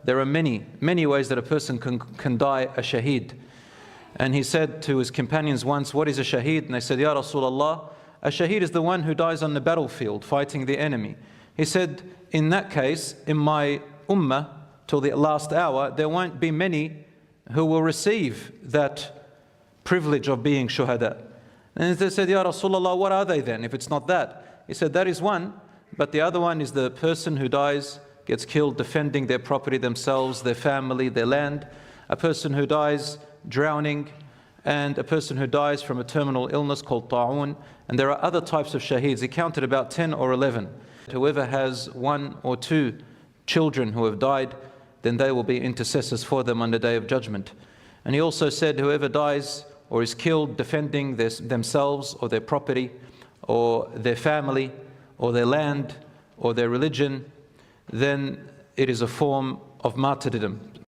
there are many ways that a person can die a shaheed. And he said to his companions once, what is a shaheed? And they said, Ya Rasulullah, a shaheed is the one who dies on the battlefield fighting the enemy. He said, in that case, in my ummah, till the last hour, there won't be many who will receive that privilege of being shuhada. And they said, Ya Rasulullah, what are they then, if it's not that? He said, that is one, but the other one is the person who dies, gets killed defending their property themselves, their family, their land, a person who dies drowning, and a person who dies from a terminal illness called ta'un. And there are other types of shaheeds. He counted about 10 or 11. Whoever has 1 or 2 children who have died, then they will be intercessors for them on the Day of Judgment. And he also said, whoever dies or is killed defending themselves or their property or their family or their land or their religion, then it is a form of martyrdom.